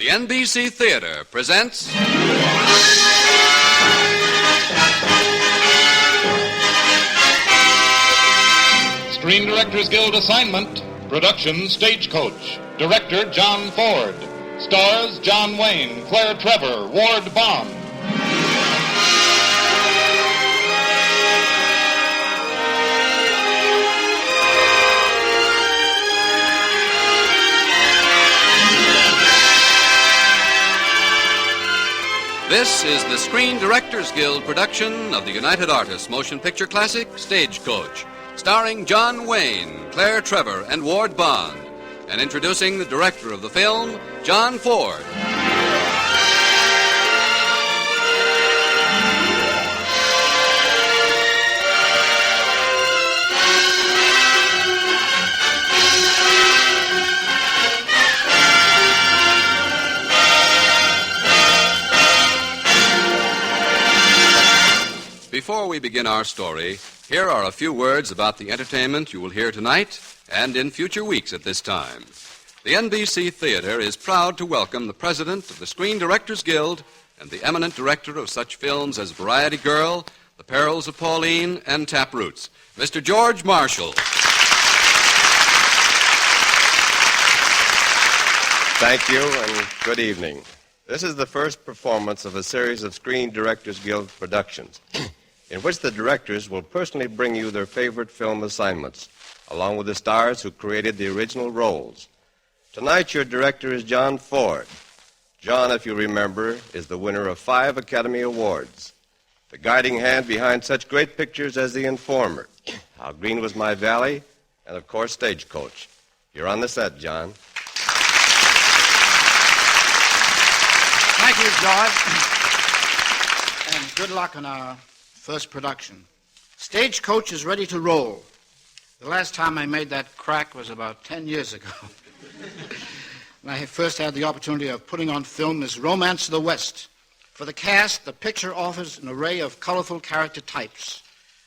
The NBC Theater presents... Screen Directors Guild assignment, production Stagecoach. Director John Ford. Stars John Wayne, Claire Trevor, Ward Bond. This is the Screen Directors Guild production of the United Artists motion picture classic, Stagecoach, starring John Wayne, Claire Trevor, and Ward Bond, and introducing the director of the film, John Ford. Before we begin our story, here are a few words about the entertainment you will hear tonight and in future weeks at this time. The NBC Theater is proud to welcome the president of the Screen Directors Guild and the eminent director of such films as Variety Girl, The Perils of Pauline, and Taproots, Mr. George Marshall. Thank you, and good evening. This is the first performance of a series of Screen Directors Guild productions, in which the directors will personally bring you their favorite film assignments, along with the stars who created the original roles. Tonight, your director is John Ford. John, if you remember, is the winner of 5 Academy Awards, the guiding hand behind such great pictures as The Informer, How Green Was My Valley, and, of course, Stagecoach. You're on the set, John. Thank you, George. And good luck on our first production. Stagecoach is ready to roll. The last time I made that crack was about 10 years ago. When I first had the opportunity of putting on film this Romance of the West. For the cast, the picture offers an array of colorful character types,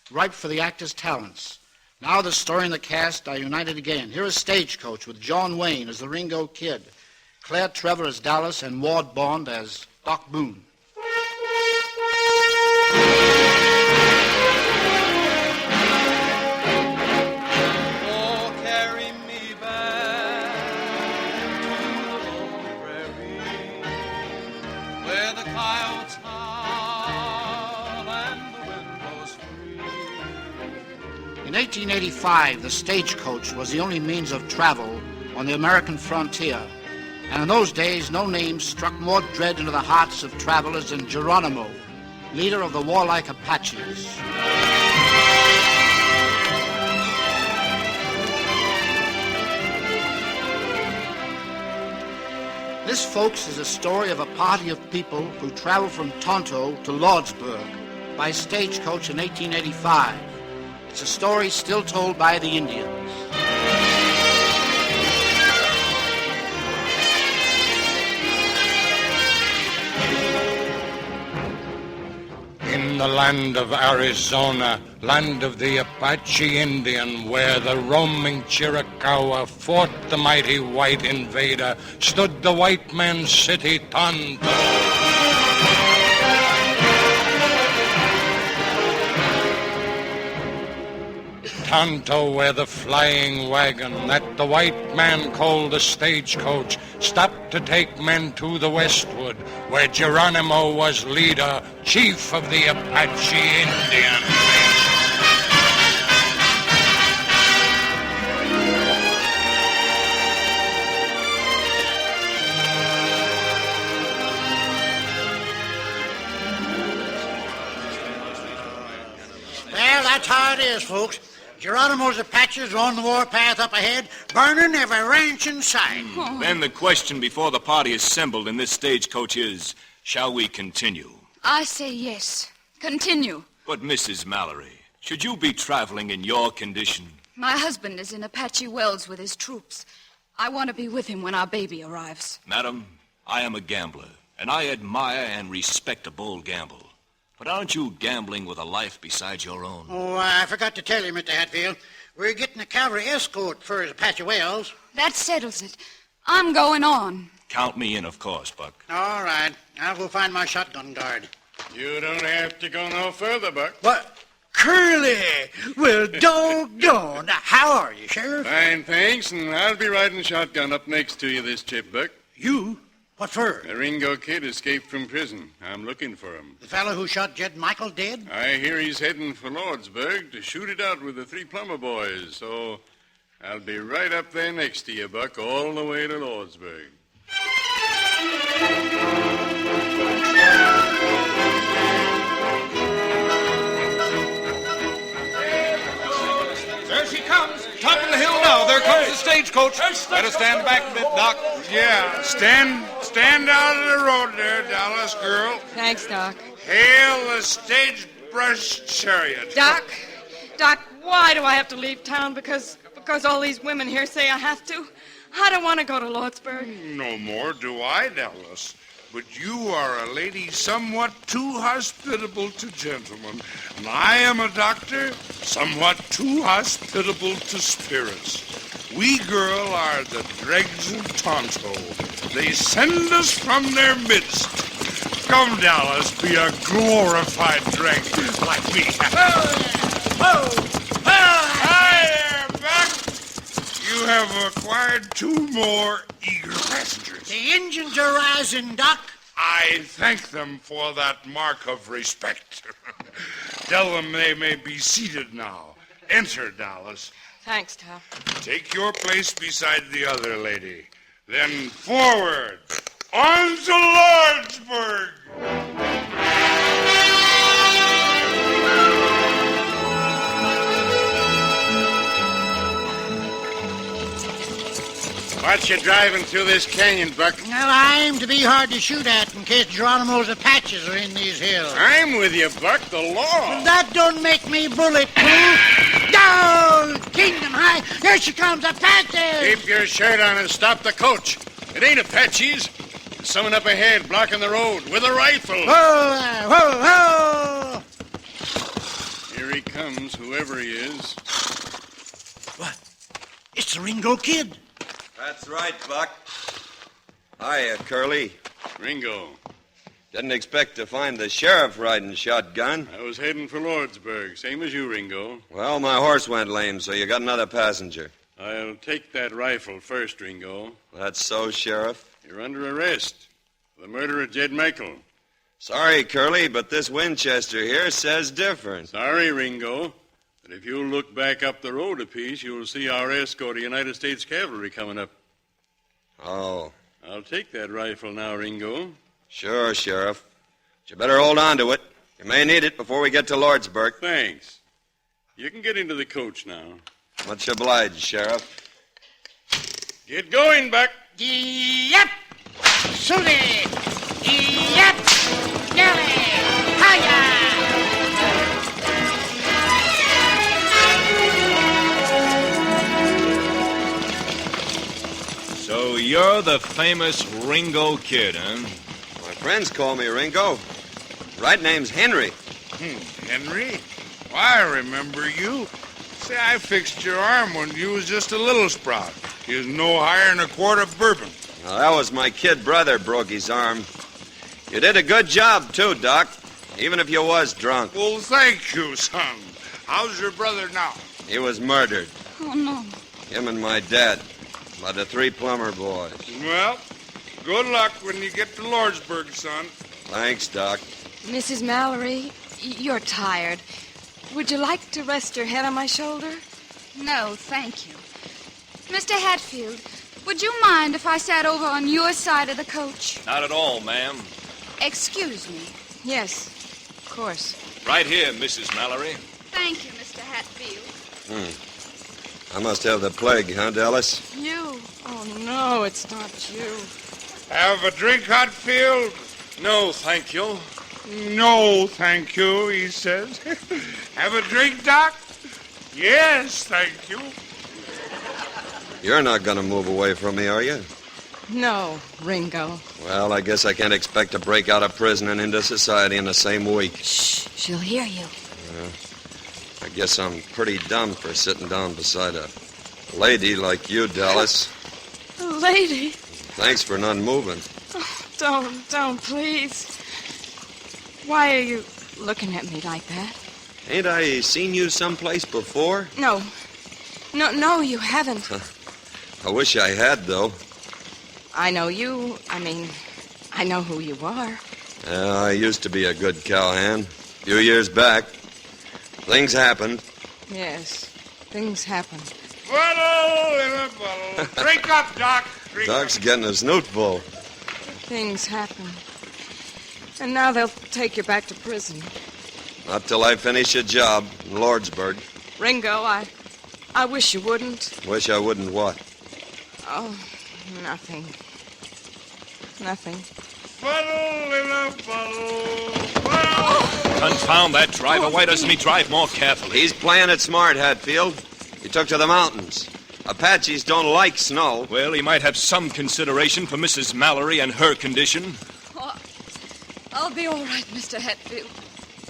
ripe for the actor's talents. Now the story and the cast are united again. Here is Stagecoach with John Wayne as the Ringo Kid, Claire Trevor as Dallas, and Ward Bond as Doc Boone. In 1885, the stagecoach was the only means of travel on the American frontier. And in those days, no name struck more dread into the hearts of travelers than Geronimo, leader of the warlike Apaches. This, folks, is a story of a party of people who traveled from Tonto to Lordsburg by stagecoach in 1885. It's a story still told by the Indians. In the land of Arizona, land of the Apache Indian, where the roaming Chiricahua fought the mighty white invader, stood the white man's city, Tonto. Tonto, where the flying wagon that the white man called the stagecoach stopped to take men to the westward, where Geronimo was leader, chief of the Apache Indian nation. Well, that's how it is, folks. Geronimo's Apaches are on the warpath up ahead, burning every ranch in sight. Then the question before the party assembled in this stagecoach is, shall we continue? I say yes. Continue. But, Mrs. Mallory, should you be traveling in your condition? My husband is in Apache Wells with his troops. I want to be with him when our baby arrives. Madam, I am a gambler, and I admire and respect a bold gamble. But aren't you gambling with a life besides your own? Oh, I forgot to tell you, Mr. Hatfield. We're getting a cavalry escort for Apache Wells. That settles it. I'm going on. Count me in, of course, Buck. All right. I'll go find my shotgun guard. You don't have to go no further, Buck. What? Curly! Well, doggone. How are you, Sheriff? Fine, thanks, and I'll be riding shotgun up next to you this trip, Buck. You? What for? The Ringo kid escaped from prison. I'm looking for him. The fellow who shot Jed Michael dead? I hear he's heading for Lordsburg to shoot it out with the 3 plumber boys, so I'll be right up there next to you, Buck, all the way to Lordsburg. There she comes. Top of the hill now. There comes the stagecoach. Better stand back a bit, Doc. Yeah, stand out of the road there, Dallas girl. Thanks, Doc. Hail the stage-brush chariot. Doc, why do I have to leave town? Because all these women here say I have to. I don't want to go to Lordsburg. No more do I, Dallas. But you are a lady somewhat too hospitable to gentlemen. And I am a doctor somewhat too hospitable to spirits. We, girl, are the dregs of Tonto. They send us from their midst. Come, Dallas, be a glorified dreg like me. Hi there, Buck. You have acquired 2 more eager passengers. The engines are rising, Doc. I thank them for that mark of respect. Tell them they may be seated now. Enter, Dallas. Thanks, Doc. Take your place beside the other lady. Then forward. On to Lordsburg. What you driving through this canyon, Buck? Well, I aim to be hard to shoot at in case Geronimo's Apaches are in these hills. I'm with you, Buck. The law. That don't make me bulletproof. Down! Kingdom High! Here she comes, Apache! Keep your shirt on and stop the coach. It ain't Apaches. There's someone up ahead blocking the road with a rifle. Whoa, whoa, whoa! Here he comes, whoever he is. What? It's the Ringo Kid. That's right, Buck. Hiya, Curly. Ringo. Didn't expect to find the sheriff riding shotgun. I was heading for Lordsburg, same as you, Ringo. Well, my horse went lame, so you got another passenger. I'll take that rifle first, Ringo. That's so, Sheriff. You're under arrest for the murder of Jed Michael. Sorry, Curly, but this Winchester here says different. Sorry, Ringo. But if you'll look back up the road a piece, you'll see our escort of United States Cavalry coming up. Oh. I'll take that rifle now, Ringo. Sure, Sheriff. But you better hold on to it. You may need it before we get to Lordsburg. Thanks. You can get into the coach now. Much obliged, Sheriff. Get going, Buck. Yep! Susie! Yep! Nelly! Hiya! So you're the famous Ringo Kid, huh? My friends call me Ringo. Right name's Henry. Henry? Why, I remember you. Say, I fixed your arm when you was just a little sprout. You was no higher than a quart of bourbon. Now, that was my kid brother broke his arm. You did a good job, too, Doc, even if you was drunk. Well, thank you, son. How's your brother now? He was murdered. Oh, no. Him and my dad by the 3 plumber boys. Well, good luck when you get to Lordsburg, son. Thanks, Doc. Mrs. Mallory, you're tired. Would you like to rest your head on my shoulder? No, thank you. Mr. Hatfield, would you mind if I sat over on your side of the coach? Not at all, ma'am. Excuse me. Yes, of course. Right here, Mrs. Mallory. Thank you, Mr. Hatfield. I must have the plague, huh, Dallas? You? Oh, no, it's not you. Have a drink, Hatfield? No, thank you. No, thank you, he says. Have a drink, Doc? Yes, thank you. You're not going to move away from me, are you? No, Ringo. Well, I guess I can't expect to break out of prison and into society in the same week. Shh, she'll hear you. I guess I'm pretty dumb for sitting down beside a lady like you, Dallas. A lady? Thanks for not moving. Oh, don't, please. Why are you looking at me like that? Ain't I seen you someplace before? No, you haven't. I wish I had, though. I know you. I know who you are. I used to be a good cowhand. A few years back. Things happened. Yes, things happen. Bottle in a bottle. Drink up, Doc. Drink Doc's up. getting a snoot full. Things happen. And now they'll take you back to prison. Not till I finish a job in Lordsburg. Ringo, I wish you wouldn't. Wish I wouldn't what? Oh, nothing. Nothing. Bottle in a bottle. Bottle. Confound that driver. Why doesn't he drive more carefully? He's playing it smart, Hatfield. He took to the mountains. Apaches don't like snow. Well, he might have some consideration for Mrs. Mallory and her condition. Oh, I'll be all right, Mr. Hatfield.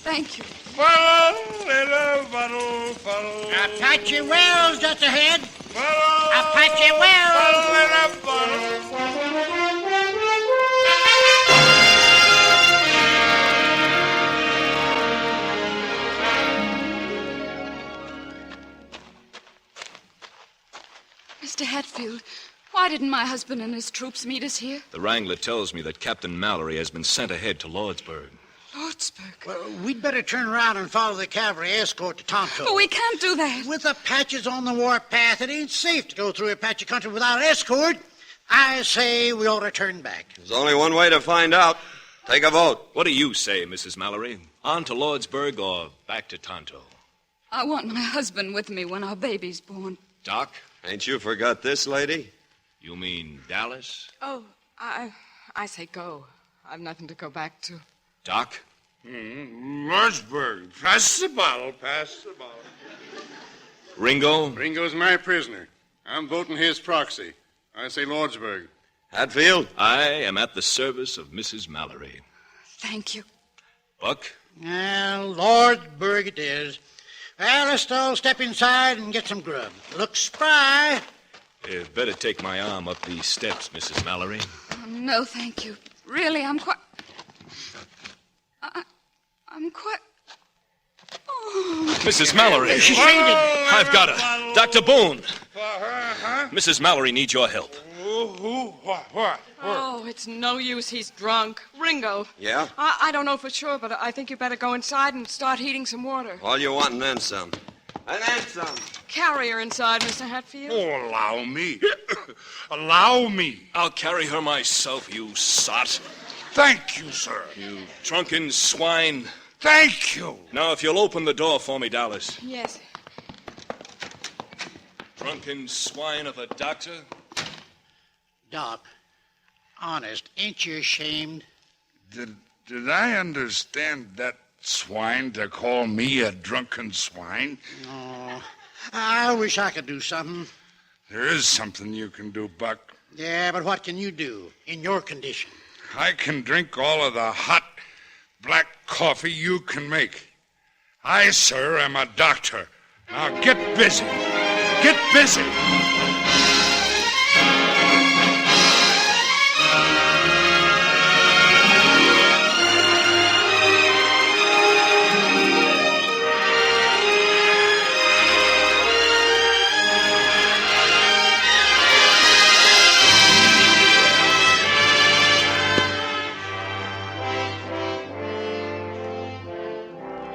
Thank you. Bottle in a bottle. Bottle. Apache Wells just ahead. Bottle. Apache Wells. Bottle in a bottle. Mr. Hatfield, why didn't my husband and his troops meet us here? The Wrangler tells me that Captain Mallory has been sent ahead to Lordsburg. Lordsburg? Well, we'd better turn around and follow the cavalry escort to Tonto. But we can't do that. With Apaches on the warpath, it ain't safe to go through Apache country without escort. I say we ought to turn back. There's only one way to find out. Take a vote. What do you say, Mrs. Mallory? On to Lordsburg or back to Tonto? I want my husband with me when our baby's born. Doc? Ain't you forgot this, lady? You mean Dallas? Oh, I say go. I've nothing to go back to. Doc? Lordsburg. Pass the bottle. Pass the bottle. Ringo? Ringo's my prisoner. I'm voting his proxy. I say Lordsburg. Hatfield? I am at the service of Mrs. Mallory. Thank you. Buck? Well, Lordsburg it is. Well, let's all step inside and get some grub. Looks spry. You'd better take my arm up these steps, Mrs. Mallory. Oh, no, thank you. Really, I'm quite... I'm quite... Oh. Mrs. Mallory! I've got her. Dr. Boone! Mrs. Mallory needs your help. Who? What? Oh, it's no use. He's drunk. Ringo. Yeah? I don't know for sure, but I think you better go inside and start heating some water. All you want and then some. And then some. Carry her inside, Mr. Hatfield. Oh, allow me. Allow me. I'll carry her myself, you sot. Thank you, sir. You drunken swine. Thank you. Now, if you'll open the door for me, Dallas. Yes. Drunken swine of a doctor. Doc, honest, ain't you ashamed? Did I understand that swine to call me a drunken swine? No. I wish I could do something. There is something you can do, Buck. Yeah, but what can you do in your condition? I can drink all of the hot black coffee you can make. I, sir, am a doctor. Now get busy. Get busy.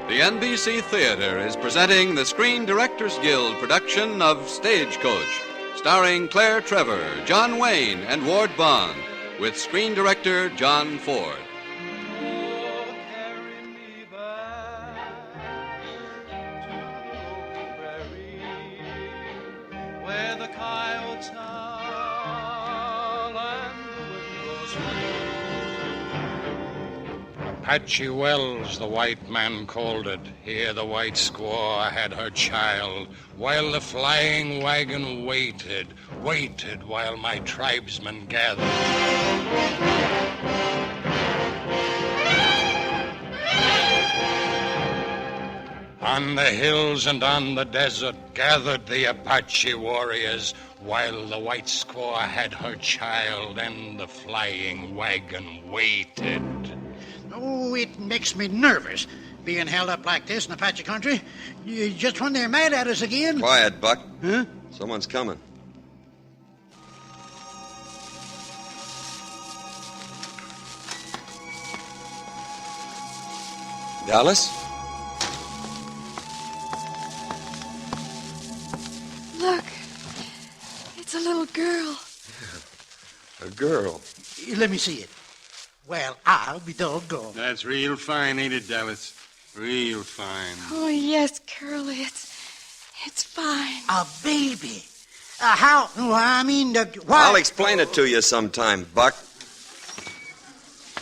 The NBC Theater is presenting the Screen Directors Guild production of Stagecoach, starring Claire Trevor, John Wayne, and Ward Bond, with screen director John Ford. Where the coyotes howl and the wind blows free. Apache Wells, the white man called it. Here the white squaw had her child, while the flying wagon waited while my tribesmen gathered. On the hills and on the desert gathered the Apache warriors, while the white squaw had her child and the flying wagon waited. Oh, it makes me nervous, being held up like this in Apache country. Just when they're mad at us again. Quiet, Buck. Huh? Someone's coming. Dallas? Look, it's a little girl. A girl. Let me see it. Well, I'll be doggone. That's real fine, ain't it, Dallas? Real fine. Oh, yes, Curly, it's fine. A baby. How? I mean, why? I'll explain it to you sometime, Buck.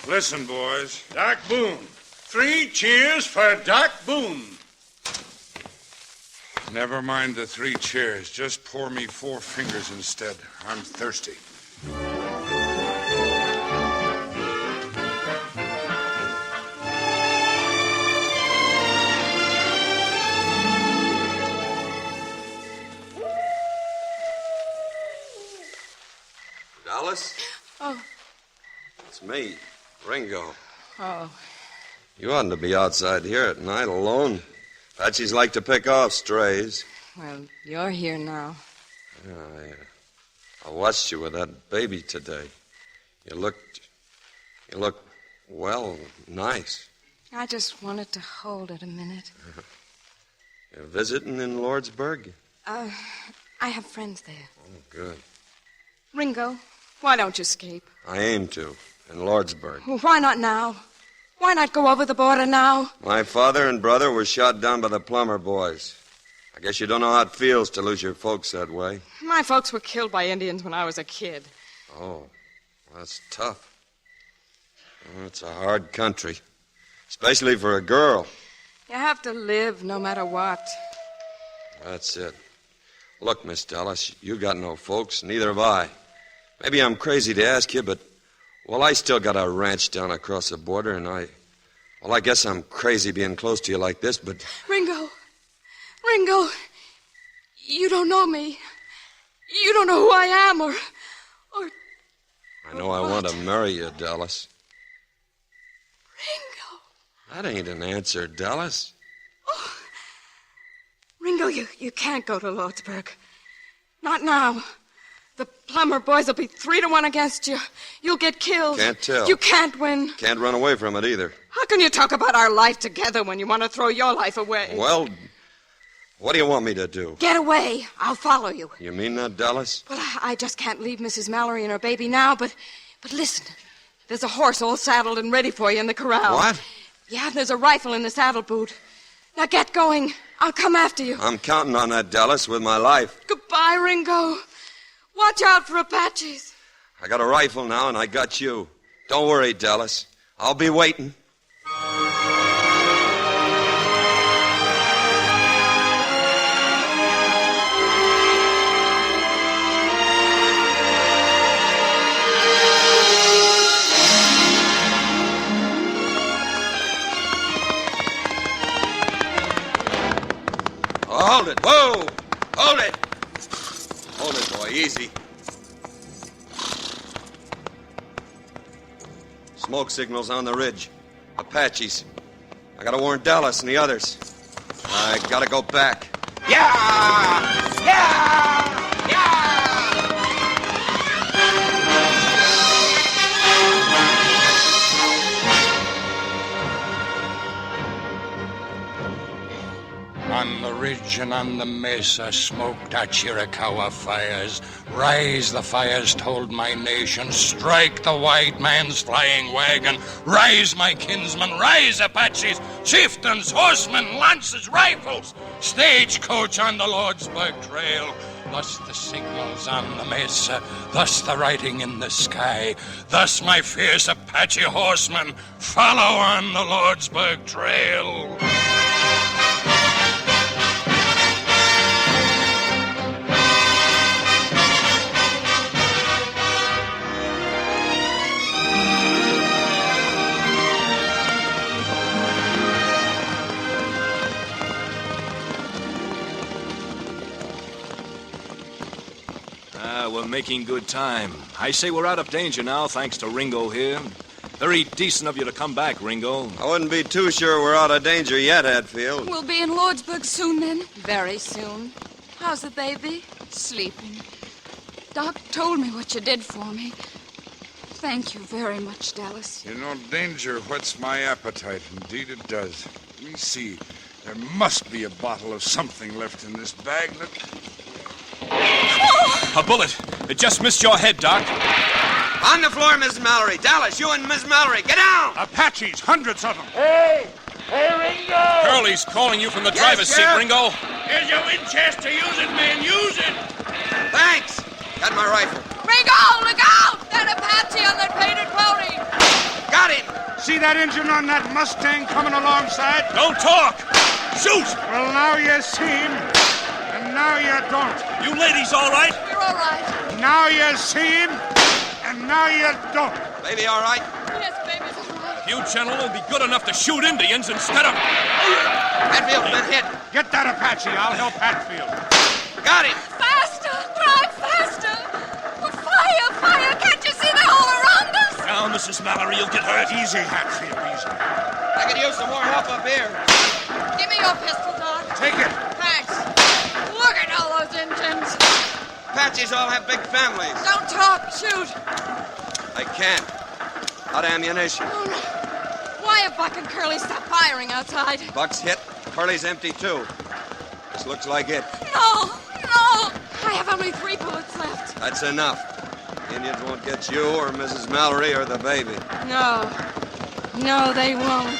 Listen, boys. Doc Boone. 3 cheers for Doc Boone. Never mind the 3 cheers. Just pour me 4 fingers instead. I'm thirsty. Dallas? Oh. It's me, Ringo. Oh. You oughtn't to be outside here at night alone. Apaches like to pick off strays. Well, you're here now. Yeah, I watched you with that baby today. You look, well, nice. I just wanted to hold it a minute. You're visiting in Lordsburg? I have friends there. Oh, good. Ringo, why don't you escape? I aim to, in Lordsburg. Well, why not now? Why not go over the border now? My father and brother were shot down by the Plummer boys. I guess you don't know how it feels to lose your folks that way. My folks were killed by Indians when I was a kid. Oh, that's tough. Oh, it's a hard country, especially for a girl. You have to live no matter what. That's it. Look, Miss Dallas, you got no folks, neither have I. Maybe I'm crazy to ask you, but, well, I still got a ranch down across the border, and I guess I'm crazy being close to you like this, but... Ringo, you don't know me. You don't know who I am, or I know I want to marry you, Dallas. Ringo. That ain't an answer, Dallas. Oh. Ringo, you can't go to Lordsburg. Not now. The Plummer boys will be 3-1 against you. You'll get killed. Can't tell. You can't win. Can't run away from it either. How can you talk about our life together when you want to throw your life away? Well, what do you want me to do? Get away. I'll follow you. You mean that, Dallas? Well, I just can't leave Mrs. Mallory and her baby now, but listen. There's a horse all saddled and ready for you in the corral. What? Yeah, there's a rifle in the saddle boot. Now get going. I'll come after you. I'm counting on that, Dallas, with my life. Goodbye, Ringo. Watch out for Apaches. I got a rifle now, and I got you. Don't worry, Dallas. I'll be waiting. Hold it. Whoa! Hold it! Hold it, boy. Easy. Smoke signals on the ridge. Apaches. I gotta warn Dallas and the others. I gotta go back. Yeah! Yeah! Yeah! On the ridge and on the mesa smoked our Chiricahua fires. Rise, the fires told my nation. Strike the white man's flying wagon. Rise, my kinsmen, rise, Apaches, chieftains, horsemen, lances, rifles. Stagecoach on the Lordsburg Trail. Thus the signals on the mesa, thus the writing in the sky. Thus my fierce Apache horsemen follow on the Lordsburg Trail. making good time. I say we're out of danger now, thanks to Ringo here. Very decent of you to come back, Ringo. I wouldn't be too sure we're out of danger yet, Hatfield. We'll be in Lordsburg soon, then. Very soon. How's the baby? Sleeping. Doc told me what you did for me. Thank you very much, Dallas. You know, danger whets my appetite. Indeed it does. Let me see. There must be a bottle of something left in this bag. A bullet. It just missed your head, Doc. On the floor, Miss Mallory. Dallas, you and Miss Mallory, get down! Apaches, hundreds of them. Hey, Ringo! Curly's calling you from the driver's seat, Ringo. Here's your Winchester. Use it, man. Use it. Thanks. Got my rifle. Ringo, look out! That Apache on that painted pony! Got him. See that engine on that Mustang coming alongside? Don't talk. Shoot! Well, now you see him, and now you don't. You ladies all right? We're all right. Now you see him, and now you don't. Baby, all right? Yes, baby's all right. You gentlemen will be good enough to shoot Indians instead of... Hatfield's been hit. Get that Apache. I'll help Hatfield. Got him. Faster! Drive faster! Fire! Fire! Can't you see they're all around us? Now, Mrs. Mallory, you'll get hurt. Easy, Hatfield, easy. I could use some more help up here. Give me your pistol, Doc. Take it. Thanks. Look at all those engines. Apaches all have big families. Don't talk. Shoot. I can't. Out of ammunition. Oh, no. Why have Buck and Curly stopped firing outside? Buck's hit. Curly's empty, too. This looks like it. No. No. I have only 3 bullets left. That's enough. Indians won't get you or Mrs. Mallory or the baby. No. No, they won't.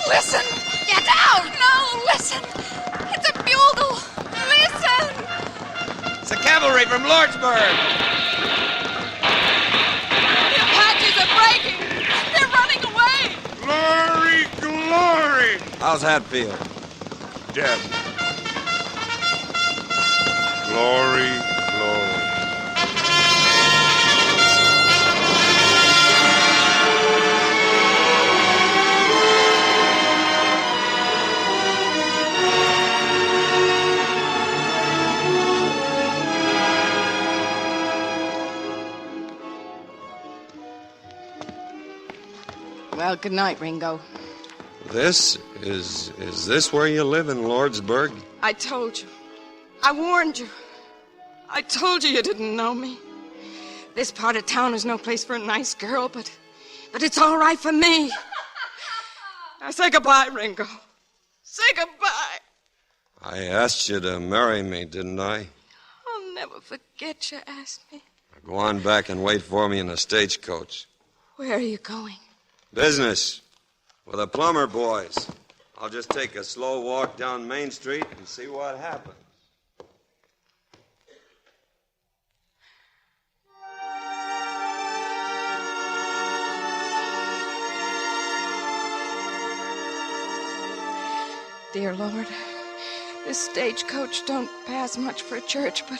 Listen! Get out! No, listen! It's a bugle! Listen! It's the cavalry from Lordsburg. The Apaches are breaking! They're running away! Glory, glory! How's Hatfield? Dead. Glory, glory. Well, good night, Ringo. Is this where you live in Lordsburg? I told you. I warned you. I told you didn't know me. This part of town is no place for a nice girl, but it's all right for me. Now say goodbye, Ringo. Say goodbye. I asked you to marry me, didn't I? I'll never forget you asked me. Go on back and wait for me in the stagecoach. Where are you going? Business. With the plumber boys. I'll just take a slow walk down Main Street and see what happens. Dear Lord, this stagecoach don't pass much for a church, but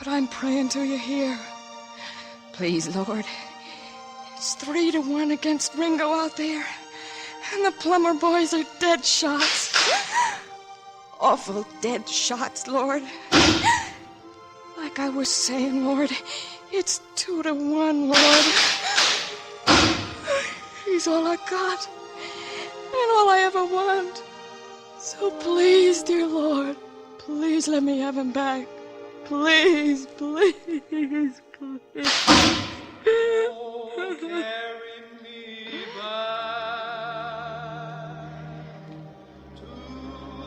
I'm praying to you here. Please, Lord, it's 3-1 against Ringo out there, and the plumber boys are dead shots. Awful dead shots, Lord. Like I was saying, Lord, it's 2-1, Lord. He's all I got, and all I ever want. So please, dear Lord, please let me have him back. Please, please, please. Oh, carry me back to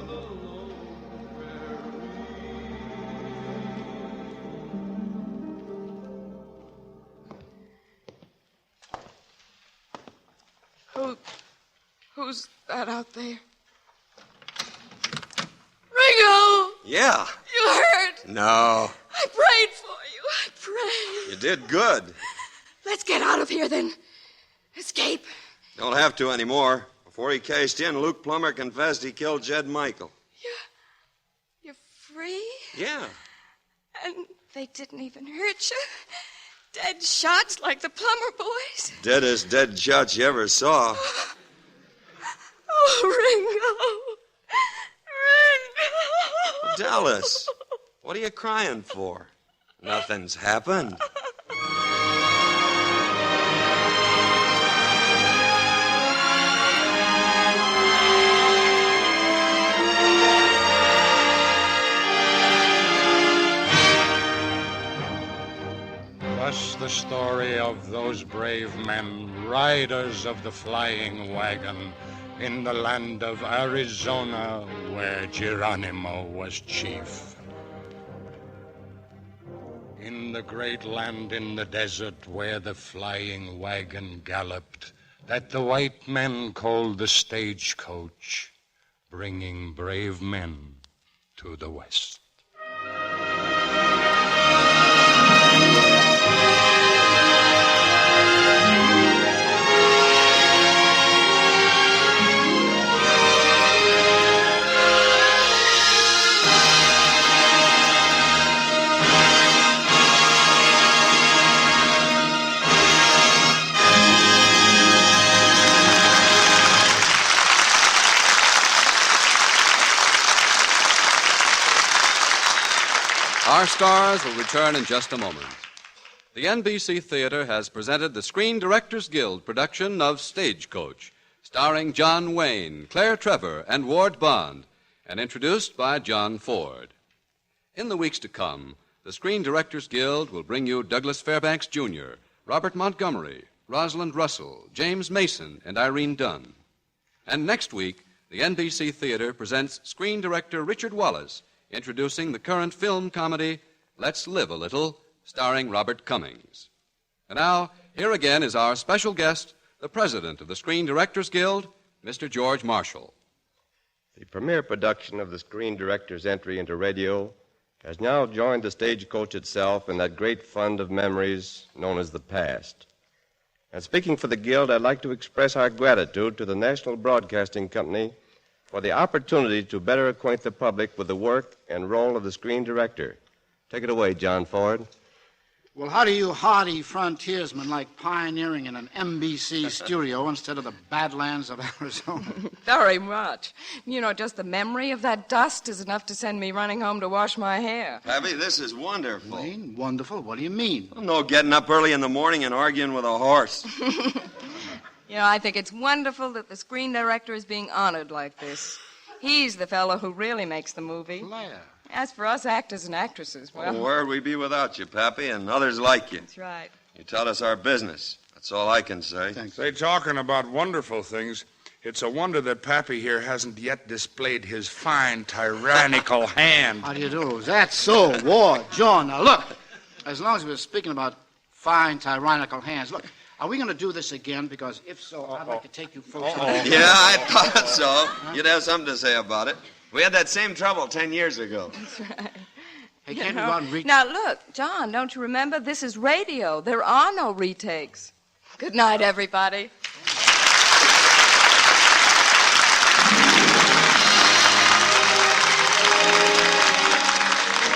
the lone prairie. Who's that out there? Ringo! Yeah. You hurt? No. I prayed for you. I prayed. You did good. Let's get out of here, then. Escape. Don't have to anymore. Before he cased in, Luke Plummer confessed he killed Jed Michael. You're free? Yeah. And they didn't even hurt you? Dead shots like the plumber boys? Deadest dead shots you ever saw. Oh, Ringo. Dallas, what are you crying for? Nothing's happened. Thus the story of those brave men, riders of the flying wagon, in the land of Arizona, where Geronimo was chief. In the great land in the desert where the flying wagon galloped, that the white men called the Stagecoach, bringing brave men to the west. Our stars will return in just a moment. The NBC Theater has presented the Screen Directors Guild production of Stagecoach, starring John Wayne, Claire Trevor, and Ward Bond, and introduced by John Ford. In the weeks to come, the Screen Directors Guild will bring you Douglas Fairbanks Jr., Robert Montgomery, Rosalind Russell, James Mason, and Irene Dunn. And next week, the NBC Theater presents screen director Richard Wallace, introducing the current film comedy, Let's Live a Little, starring Robert Cummings. And now, here again is our special guest, the president of the Screen Directors Guild, Mr. George Marshall. The premiere production of the Screen Directors' entry into radio has now joined the Stagecoach itself in that great fund of memories known as the past. And speaking for the Guild, I'd like to express our gratitude to the National Broadcasting Company for the opportunity to better acquaint the public with the work and role of the screen director. Take it away, John Ford. Well, how do you hardy frontiersmen like pioneering in an NBC studio instead of the badlands of Arizona? Very much. You know, just the memory of that dust is enough to send me running home to wash my hair. Pappy, this is wonderful. Wayne, wonderful? What do you mean? Well, no getting up early in the morning and arguing with a horse. You know, I think it's wonderful that the screen director is being honored like this. He's the fellow who really makes the movie. Claire. As for us actors and actresses, well... Where'd we be without you, Pappy, and others like you? That's right. You taught us our business. That's all I can say. Thanks. Say, talking about wonderful things, it's a wonder that Pappy here hasn't yet displayed his fine, tyrannical hand. How do you do? Is that so? Ward, John, now look, as long as we're speaking about fine, tyrannical hands, look, are we going to do this again? Because if so, I'd like to take you folks... Yeah, I thought so. You'd have something to say about it. We had that same trouble 10 years ago. That's right. Hey, can't you go out and reach... Now, look, John, don't you remember? This is radio. There are no retakes. Good night, everybody.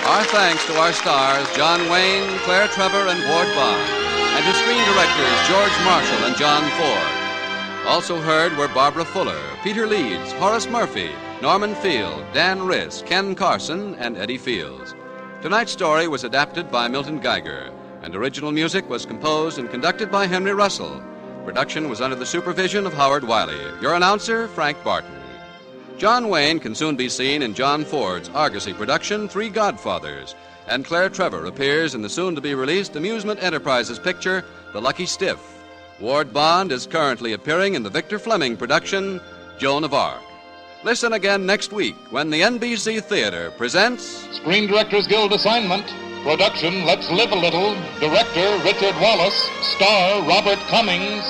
Our thanks to our stars, John Wayne, Claire Trevor, and Ward Bond, and to screen directors George Marshall and John Ford. Also heard were Barbara Fuller, Peter Leeds, Horace Murphy, Norman Field, Dan Riss, Ken Carson, and Eddie Fields. Tonight's story was adapted by Milton Geiger, and original music was composed and conducted by Henry Russell. Production was under the supervision of Howard Wiley. Your announcer, Frank Barton. John Wayne can soon be seen in John Ford's Argosy production, Three Godfathers, and Claire Trevor appears in the soon-to-be-released Amusement Enterprises picture, The Lucky Stiff. Ward Bond is currently appearing in the Victor Fleming production, Joan of Arc. Listen again next week when the NBC Theater presents... Screen Directors Guild assignment. Production, Let's Live a Little. Director, Richard Wallace. Star, Robert Cummings.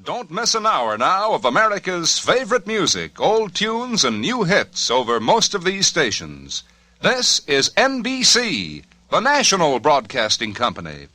Don't miss an hour now of America's favorite music, old tunes and new hits over most of these stations. This is NBC, the national broadcasting company.